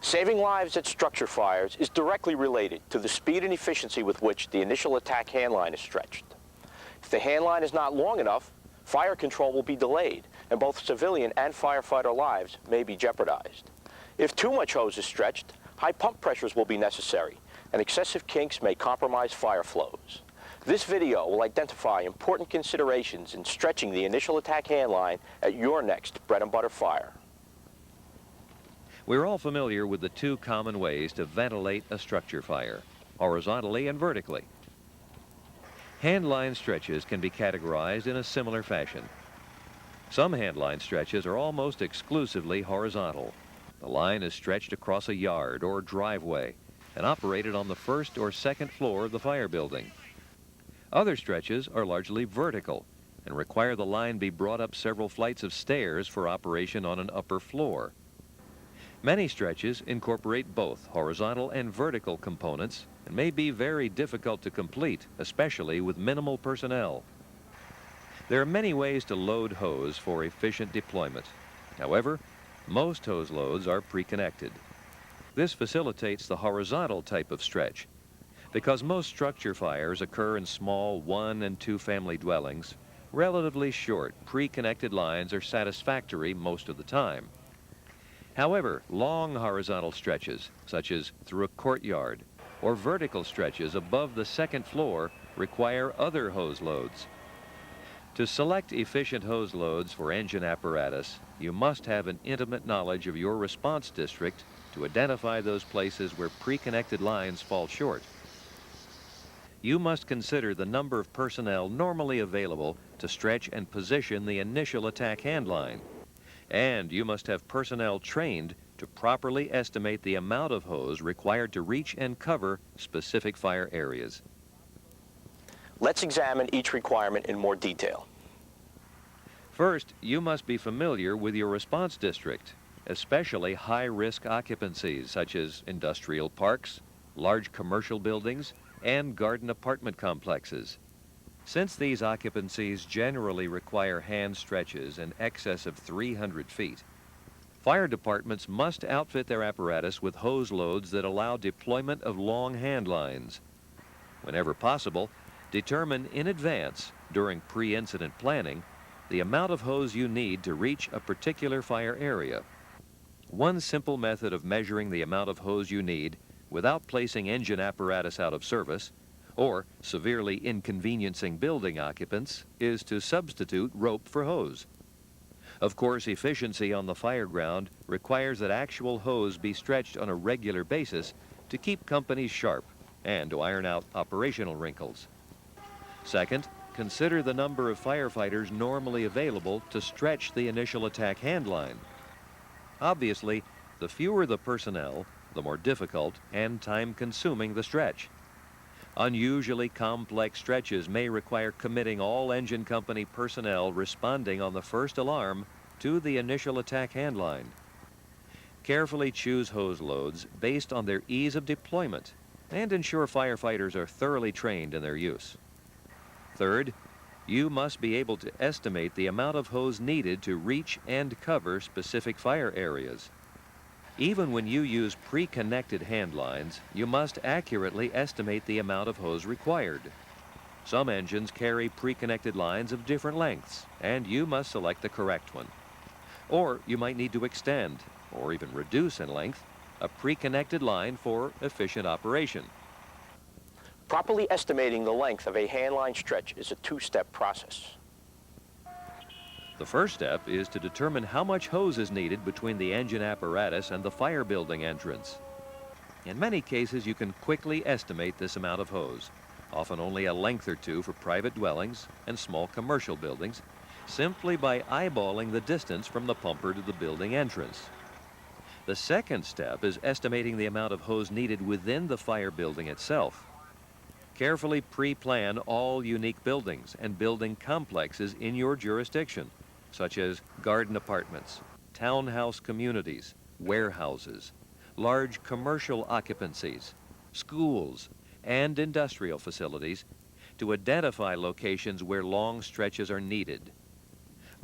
Saving lives at structure fires is directly related to the speed and efficiency with which the initial attack handline is stretched. If the handline is not long enough, fire control will be delayed, and both civilian and firefighter lives may be jeopardized. If too much hose is stretched, high pump pressures will be necessary, and excessive kinks may compromise fire flows. This video will identify important considerations in stretching the initial attack handline at your next bread and butter fire. We're all familiar with the two common ways to ventilate a structure fire, horizontally and vertically. Handline stretches can be categorized in a similar fashion. Some handline stretches are almost exclusively horizontal. The line is stretched across a yard or driveway and operated on the first or second floor of the fire building. Other stretches are largely vertical and require the line be brought up several flights of stairs for operation on an upper floor. Many stretches incorporate both horizontal and vertical components and may be very difficult to complete, especially with minimal personnel. There are many ways to load hose for efficient deployment. However, most hose loads are pre-connected. This facilitates the horizontal type of stretch. Because most structure fires occur in small 1- and 2-family dwellings, relatively short pre-connected lines are satisfactory most of the time. However, long horizontal stretches, such as through a courtyard, or vertical stretches above the second floor, require other hose loads. To select efficient hose loads for engine apparatus, you must have an intimate knowledge of your response district to identify those places where pre-connected lines fall short. You must consider the number of personnel normally available to stretch and position the initial attack handline. And you must have personnel trained to properly estimate the amount of hose required to reach and cover specific fire areas. Let's examine each requirement in more detail. First, you must be familiar with your response district, especially high-risk occupancies such as industrial parks, large commercial buildings, and garden apartment complexes. Since these occupancies generally require hand stretches in excess of 300 feet, fire departments must outfit their apparatus with hose loads that allow deployment of long hand lines. Whenever possible, determine in advance, during pre-incident planning, the amount of hose you need to reach a particular fire area. One simple method of measuring the amount of hose you need without placing engine apparatus out of service or severely inconveniencing building occupants is to substitute rope for hose. Of course, efficiency on the fire ground requires that actual hose be stretched on a regular basis to keep companies sharp and to iron out operational wrinkles. Second, consider the number of firefighters normally available to stretch the initial attack handline. Obviously, the fewer the personnel, the more difficult and time-consuming the stretch. Unusually complex stretches may require committing all engine company personnel responding on the first alarm to the initial attack handline. Carefully choose hose loads based on their ease of deployment and ensure firefighters are thoroughly trained in their use. Third, you must be able to estimate the amount of hose needed to reach and cover specific fire areas. Even when you use pre-connected handlines, you must accurately estimate the amount of hose required. Some engines carry pre-connected lines of different lengths, and you must select the correct one. Or you might need to extend, or even reduce in length, a pre-connected line for efficient operation. Properly estimating the length of a handline stretch is a two-step process. The first step is to determine how much hose is needed between the engine apparatus and the fire building entrance. In many cases, you can quickly estimate this amount of hose, often only a length or two for private dwellings and small commercial buildings, simply by eyeballing the distance from the pumper to the building entrance. The second step is estimating the amount of hose needed within the fire building itself. Carefully pre-plan all unique buildings and building complexes in your jurisdiction, such as garden apartments, townhouse communities, warehouses, large commercial occupancies, schools, and industrial facilities, to identify locations where long stretches are needed.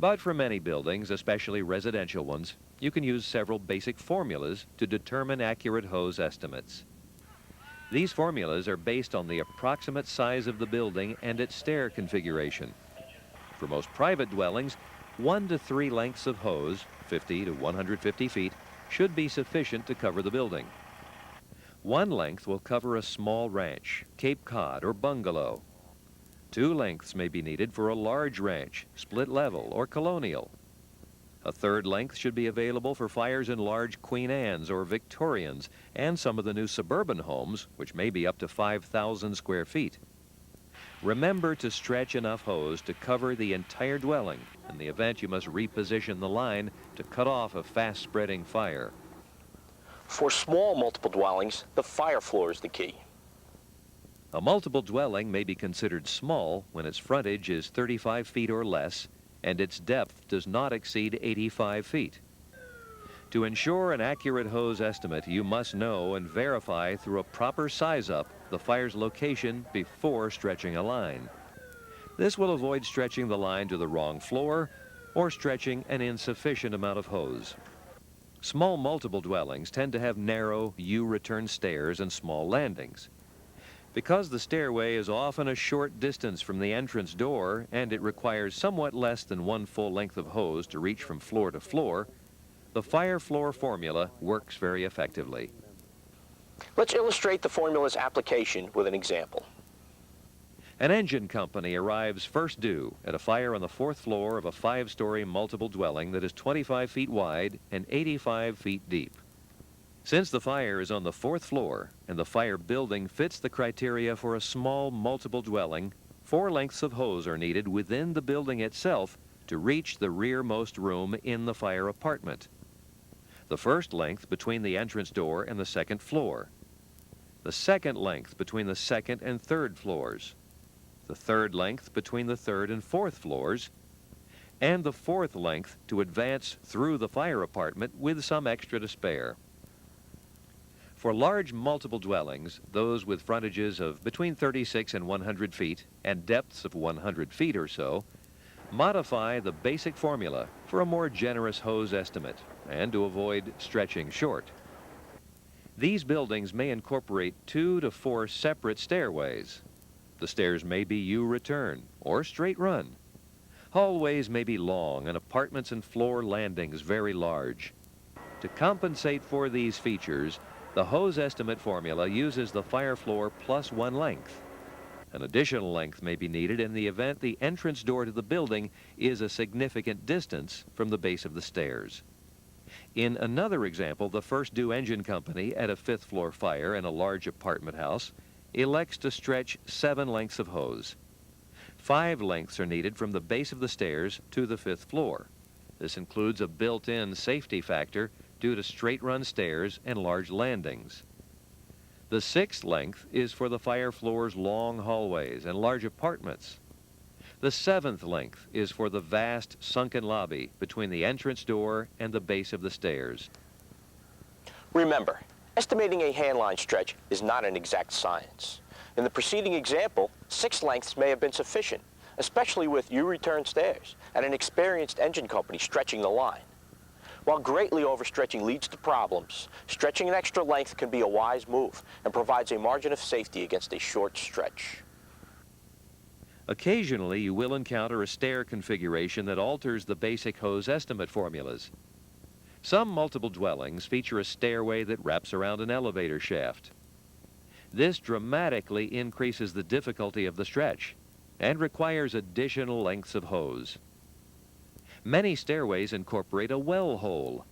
But for many buildings, especially residential ones, you can use several basic formulas to determine accurate hose estimates. These formulas are based on the approximate size of the building and its stair configuration. For most private dwellings, 1 to 3 lengths of hose, 50 to 150 feet, should be sufficient to cover the building. 1 length will cover a small ranch, Cape Cod, or bungalow. 2 lengths may be needed for a large ranch, split level, or colonial. A 3rd length should be available for fires in large Queen Anne's or Victorians and some of the new suburban homes, which may be up to 5,000 square feet. Remember to stretch enough hose to cover the entire dwelling. In the event, you must reposition the line to cut off a fast-spreading fire. For small multiple dwellings, the fire floor is the key. A multiple dwelling may be considered small when its frontage is 35 feet or less and its depth does not exceed 85 feet. To ensure an accurate hose estimate, you must know and verify through a proper size-up the fire's location before stretching a line. This will avoid stretching the line to the wrong floor or stretching an insufficient amount of hose. Small multiple dwellings tend to have narrow U-return stairs and small landings. Because the stairway is often a short distance from the entrance door and it requires somewhat less than 1 full length of hose to reach from floor to floor, the fire floor formula works very effectively. Let's illustrate the formula's application with an example. An engine company arrives first due at a fire on the 4th floor of a 5-story multiple dwelling that is 25 feet wide and 85 feet deep. Since the fire is on the 4th floor and the fire building fits the criteria for a small multiple dwelling, 4 lengths of hose are needed within the building itself to reach the rearmost room in the fire apartment. The 1st length between the entrance door and the 2nd floor. The 2nd length between the 2nd and 3rd floors. The 3rd length between the 3rd and 4th floors. And the 4th length to advance through the fire apartment with some extra to spare. For large multiple dwellings, those with frontages of between 36 and 100 feet and depths of 100 feet or so, modify the basic formula for a more generous hose estimate and to avoid stretching short. These buildings may incorporate 2 to 4 separate stairways. The stairs may be U-return or straight run. Hallways may be long and apartments and floor landings very large. To compensate for these features, the hose estimate formula uses the fire floor plus 1 length. An additional length may be needed in the event the entrance door to the building is a significant distance from the base of the stairs. In another example, the first due engine company at a 5th floor fire in a large apartment house elects to stretch 7 lengths of hose. 5 lengths are needed from the base of the stairs to the 5th floor. This includes a built-in safety factor due to straight-run stairs and large landings. The 6th length is for the fire floor's long hallways and large apartments. The 7th length is for the vast sunken lobby between the entrance door and the base of the stairs. Remember, estimating a handline stretch is not an exact science. In the preceding example, 6 lengths may have been sufficient, especially with U-return stairs and an experienced engine company stretching the line. While greatly overstretching leads to problems, stretching an extra length can be a wise move and provides a margin of safety against a short stretch. Occasionally, you will encounter a stair configuration that alters the basic hose estimate formulas. Some multiple dwellings feature a stairway that wraps around an elevator shaft. This dramatically increases the difficulty of the stretch and requires additional lengths of hose. Many stairways incorporate a well hole,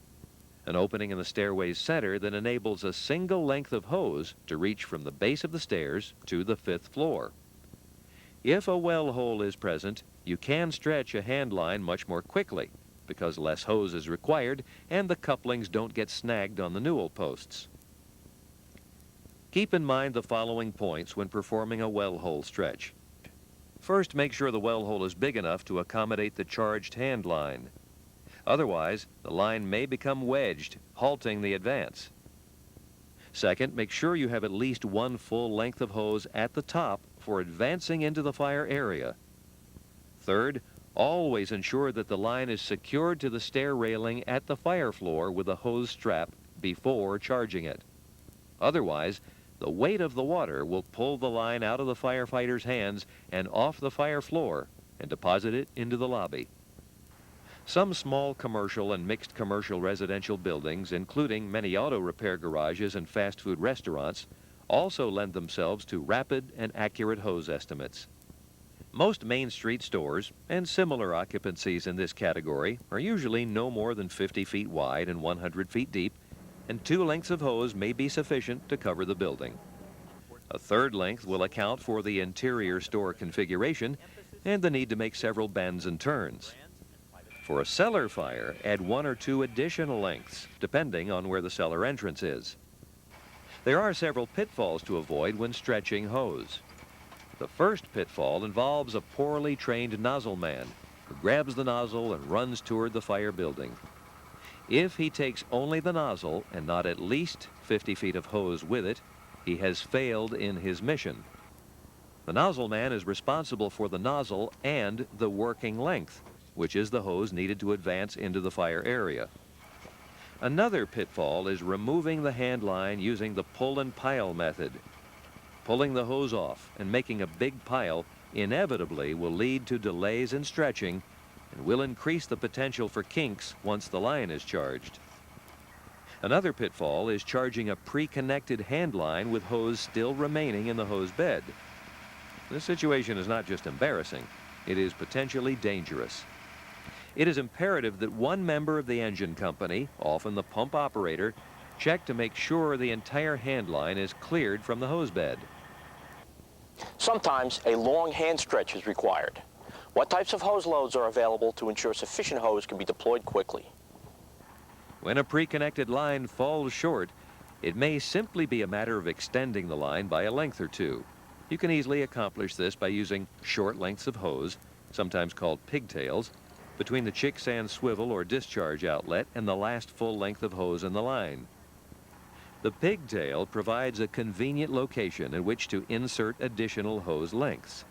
an opening in the stairway's center that enables a single length of hose to reach from the base of the stairs to the 5th floor. If a well hole is present, you can stretch a handline much more quickly because less hose is required and the couplings don't get snagged on the newel posts. Keep in mind the following points when performing a well hole stretch. First, make sure the well hole is big enough to accommodate the charged hand line. Otherwise, the line may become wedged, halting the advance. Second, make sure you have at least 1 full length of hose at the top for advancing into the fire area. Third, Always ensure that the line is secured to the stair railing at the fire floor with a hose strap before charging it. Otherwise, the weight of the water will pull the line out of the firefighter's hands and off the fire floor and deposit it into the lobby. Some small commercial and mixed commercial residential buildings, including many auto repair garages and fast food restaurants, also lend themselves to rapid and accurate hose estimates. Most Main Street stores and similar occupancies in this category are usually no more than 50 feet wide and 100 feet deep, and 2 lengths of hose may be sufficient to cover the building. A third length will account for the interior store configuration and the need to make several bends and turns. For a cellar fire, add 1 or 2 additional lengths, depending on where the cellar entrance is. There are several pitfalls to avoid when stretching hose. The first pitfall involves a poorly trained nozzle man who grabs the nozzle and runs toward the fire building. If he takes only the nozzle and not at least 50 feet of hose with it, he has failed in his mission. The nozzle man is responsible for the nozzle and the working length, which is the hose needed to advance into the fire area. Another pitfall is removing the hand line using the pull and pile method. Pulling the hose off and making a big pile inevitably will lead to delays in stretching and will increase the potential for kinks once the line is charged. Another pitfall is charging a pre-connected hand line with hose still remaining in the hose bed. This situation is not just embarrassing, it is potentially dangerous. It is imperative that one member of the engine company, often the pump operator, check to make sure the entire hand line is cleared from the hose bed. Sometimes a long hand stretch is required. What types of hose loads are available to ensure sufficient hose can be deployed quickly? When a pre-connected line falls short, it may simply be a matter of extending the line by a length or 2. You can easily accomplish this by using short lengths of hose, sometimes called pigtails, between the chick sand swivel or discharge outlet and the last full length of hose in the line. The pigtail provides a convenient location in which to insert additional hose lengths.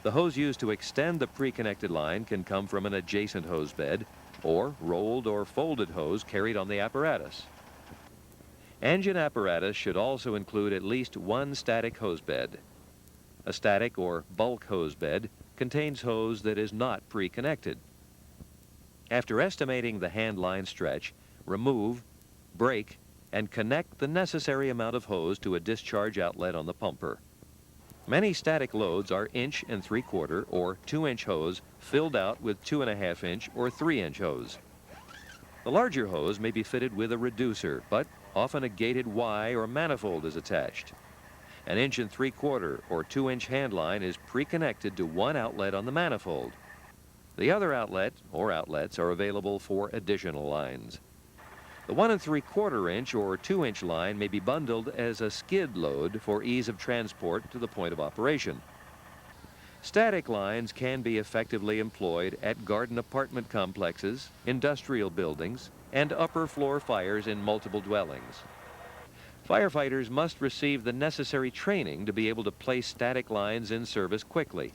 The hose used to extend the pre-connected line can come from an adjacent hose bed or rolled or folded hose carried on the apparatus. Engine apparatus should also include at least 1 static hose bed. A static or bulk hose bed contains hose that is not pre-connected. After estimating the hand line stretch, remove, break, and connect the necessary amount of hose to a discharge outlet on the pumper. Many static loads are 1 3/4 or 2-inch hose filled out with 2.5-inch or 3-inch hose. The larger hose may be fitted with a reducer, but often a gated Y or manifold is attached. An 1 3/4 or 2-inch hand line is pre-connected to one outlet on the manifold. The other outlet or outlets are available for additional lines. The 1 3/4-inch or 2-inch line may be bundled as a skid load for ease of transport to the point of operation. Static lines can be effectively employed at garden apartment complexes, industrial buildings, and upper floor fires in multiple dwellings. Firefighters must receive the necessary training to be able to place static lines in service quickly.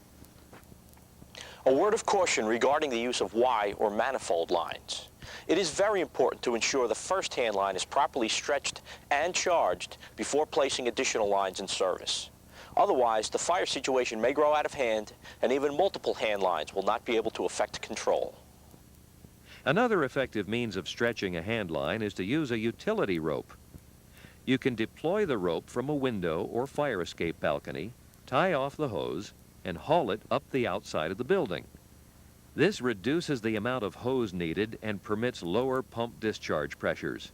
A word of caution regarding the use of Y or manifold lines. It is very important to ensure the first hand line is properly stretched and charged before placing additional lines in service. Otherwise, the fire situation may grow out of hand, and even multiple hand lines will not be able to effect control. Another effective means of stretching a hand line is to use a utility rope. You can deploy the rope from a window or fire escape balcony, tie off the hose, and haul it up the outside of the building. This reduces the amount of hose needed and permits lower pump discharge pressures.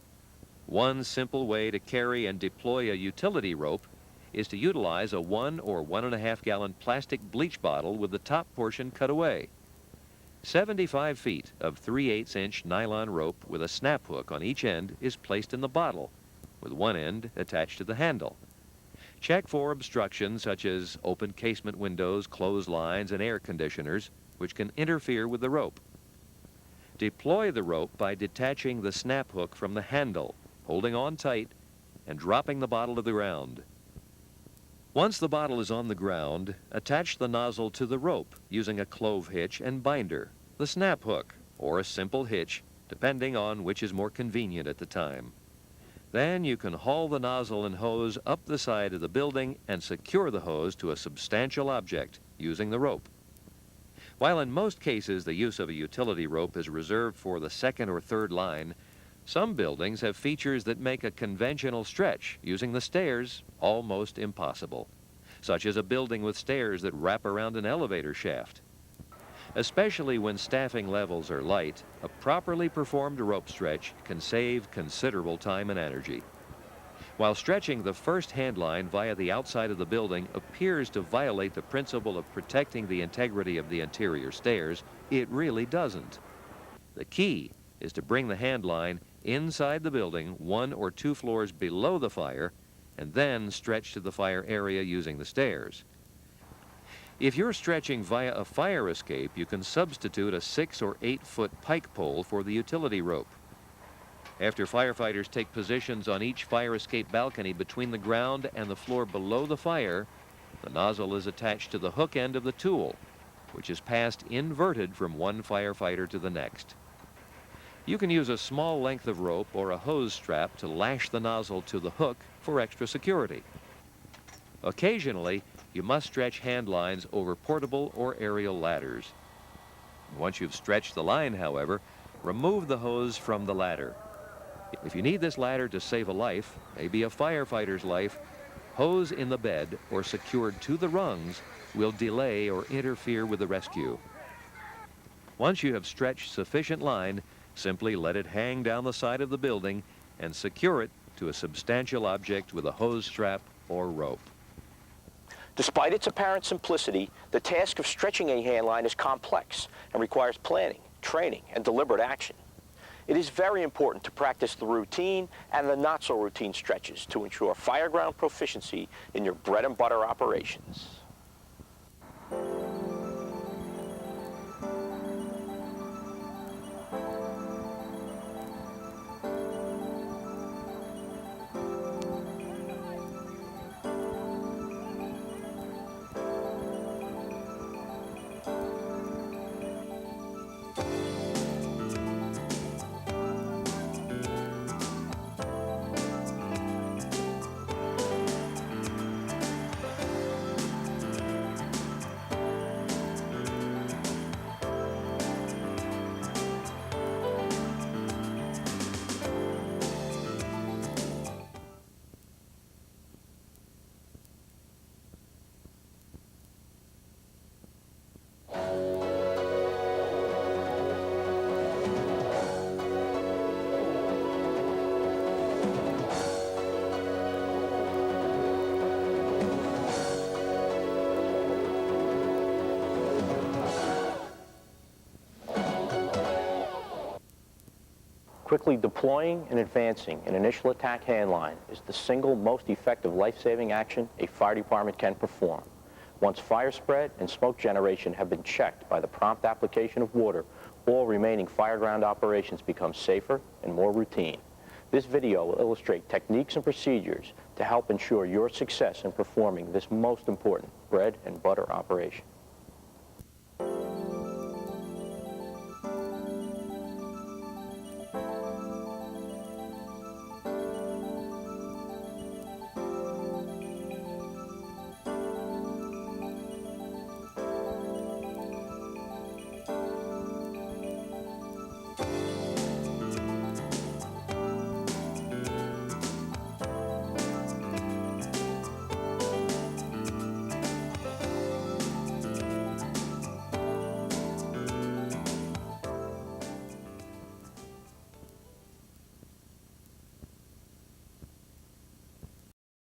One simple way to carry and deploy a utility rope is to utilize a 1 or 1.5 gallon plastic bleach bottle with the top portion cut away. 75 feet of 3/8-inch nylon rope with a snap hook on each end is placed in the bottle, with one end attached to the handle. Check for obstructions such as open casement windows, clotheslines, and air conditioners, which can interfere with the rope. Deploy the rope by detaching the snap hook from the handle, holding on tight, and dropping the bottle to the ground. Once the bottle is on the ground, attach the nozzle to the rope using a clove hitch and binder, the snap hook, or a simple hitch, depending on which is more convenient at the time. Then you can haul the nozzle and hose up the side of the building and secure the hose to a substantial object using the rope. While in most cases the use of a utility rope is reserved for the second or third line, some buildings have features that make a conventional stretch using the stairs almost impossible, such as a building with stairs that wrap around an elevator shaft. Especially when staffing levels are light, a properly performed rope stretch can save considerable time and energy. While stretching the first handline via the outside of the building appears to violate the principle of protecting the integrity of the interior stairs, it really doesn't. The key is to bring the handline inside the building 1 or 2 floors below the fire and then stretch to the fire area using the stairs. If you're stretching via a fire escape, you can substitute a 6 or 8 foot pike pole for the utility rope. After firefighters take positions on each fire escape balcony between the ground and the floor below the fire, the nozzle is attached to the hook end of the tool, which is passed inverted from one firefighter to the next. You can use a small length of rope or a hose strap to lash the nozzle to the hook for extra security. Occasionally, you must stretch hand lines over portable or aerial ladders. Once you've stretched the line, however, remove the hose from the ladder. If you need this ladder to save a life, maybe a firefighter's life, hose in the bed or secured to the rungs will delay or interfere with the rescue. Once you have stretched sufficient line, simply let it hang down the side of the building and secure it to a substantial object with a hose strap or rope. Despite its apparent simplicity, the task of stretching a handline is complex and requires planning, training, and deliberate action. It is very important to practice the routine and the not-so-routine stretches to ensure fireground proficiency in your bread-and-butter operations. Quickly deploying and advancing an initial attack handline is the single most effective life-saving action a fire department can perform. Once fire spread and smoke generation have been checked by the prompt application of water, all remaining fireground operations become safer and more routine. This video will illustrate techniques and procedures to help ensure your success in performing this most important bread and butter operation.